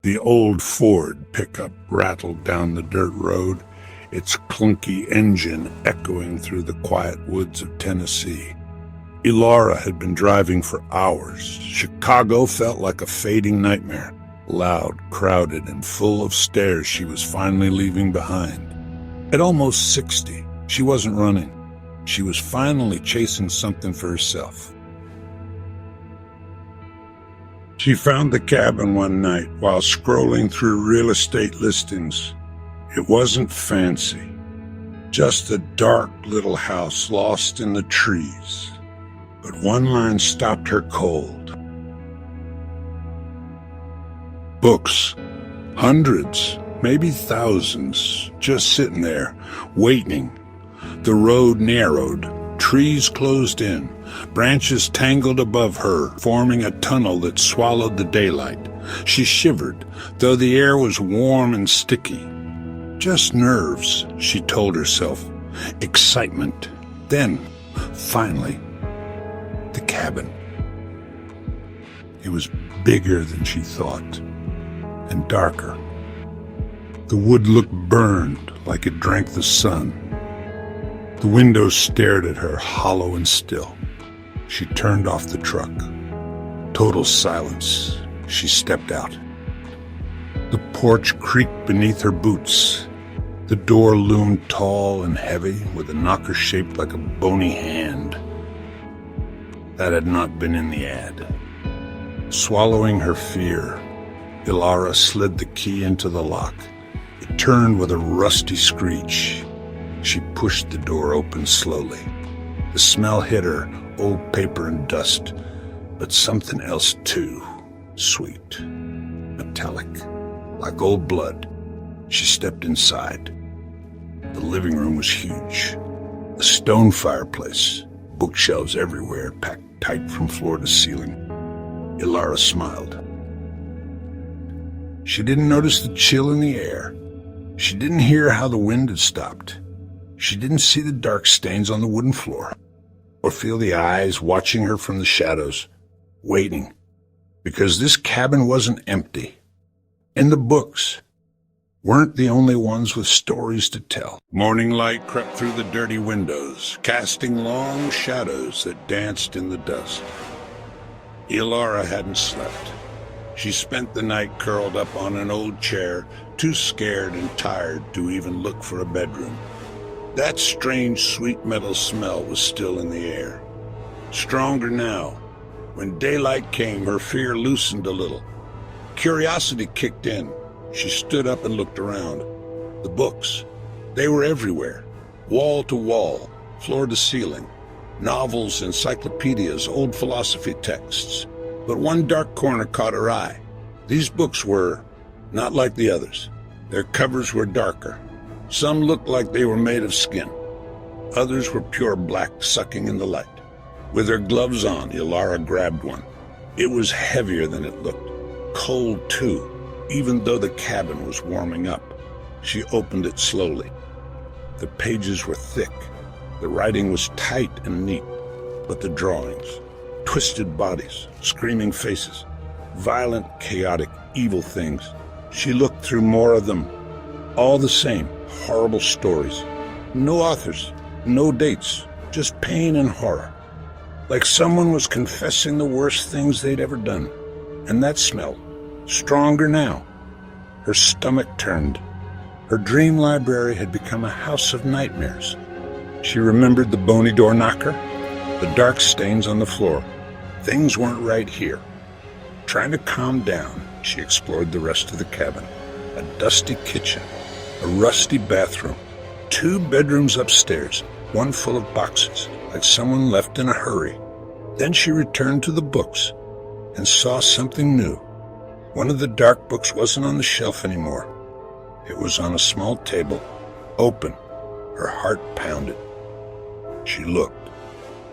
The old Ford pickup rattled down the dirt road, its clunky engine echoing through the quiet woods of Tennessee. Elara had been driving for hours. Chicago felt like a fading nightmare. Loud, crowded, and full of stairs she was finally leaving behind. At almost 60, she wasn't running. She was finally chasing something for herself. She found the cabin one night while scrolling through real estate listings. It wasn't fancy, just a dark little house lost in the trees. But one line stopped her cold. Books, hundreds, maybe thousands, just sitting there, waiting. The road narrowed, trees closed in, branches tangled above her, forming a tunnel that swallowed the daylight. She shivered, though the air was warm and sticky. Just nerves, she told herself. Excitement. Then, finally, the cabin. It was bigger than she thought, and darker. The wood looked burned, like it drank the sun. The windows stared at her, hollow and still. She turned off the truck. Total silence. She stepped out. The porch creaked beneath her boots. The door loomed tall and heavy, with a knocker shaped like a bony hand. That had not been in the ad. Swallowing her fear, Elara slid the key into the lock. It turned with a rusty screech. She pushed the door open slowly. The smell hit her, old paper and dust, but something else too. Sweet, metallic, like old blood. She stepped inside. The living room was huge. A stone fireplace, bookshelves everywhere, packed tight from floor to ceiling. Elara smiled. She didn't notice the chill in the air. She didn't hear how the wind had stopped. She didn't see the dark stains on the wooden floor, or feel the eyes watching her from the shadows, waiting, because this cabin wasn't empty. And the books weren't the only ones with stories to tell. Morning light crept through the dirty windows, casting long shadows that danced in the dust. Elara hadn't slept. She spent the night curled up on an old chair, too scared and tired to even look for a bedroom. That strange sweet metal smell was still in the air. Stronger now. When daylight came, her fear loosened a little. Curiosity kicked in. She stood up and looked around. The books, they were everywhere. Wall to wall, floor to ceiling. Novels, encyclopedias, old philosophy texts. But one dark corner caught her eye. These books were not like the others. Their covers were darker. Some looked like they were made of skin. Others were pure black, sucking in the light. With her gloves on, Elara grabbed one. It was heavier than it looked. Cold, too, even though the cabin was warming up. She opened it slowly. The pages were thick. The writing was tight and neat, but the drawings, twisted bodies, screaming faces, violent, chaotic, evil things. She looked through more of them. All the same, horrible stories. No authors, no dates, just pain and horror. Like someone was confessing the worst things they'd ever done. And that smell, stronger now. Her stomach turned. Her dream library had become a house of nightmares. She remembered the bony door knocker, the dark stains on the floor. Things weren't right here. Trying to calm down, she explored the rest of the cabin. A dusty kitchen, a rusty bathroom, 2 bedrooms upstairs, one full of boxes, like someone left in a hurry. Then she returned to the books and saw something new. One of the dark books wasn't on the shelf anymore. It was on a small table, open. Her heart pounded. She looked.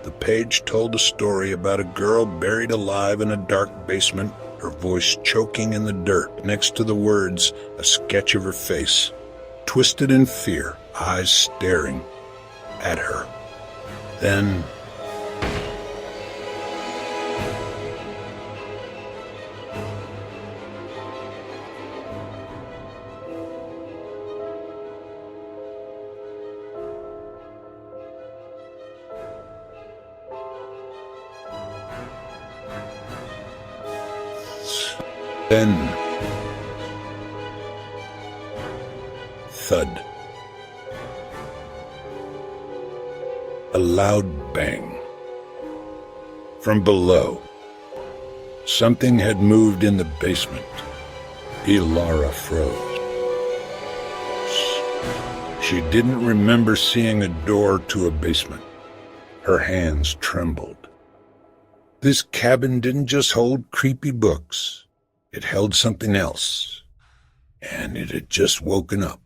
The page told a story about a girl buried alive in a dark basement, her voice choking in the dirt. Next to the words, a sketch of her face, twisted in fear, eyes staring at her. Then Then, thud. A loud bang. From below, something had moved in the basement. Elara froze. She didn't remember seeing a door to a basement. Her hands trembled. This cabin didn't just hold creepy books. It held something else. And it had just woken up.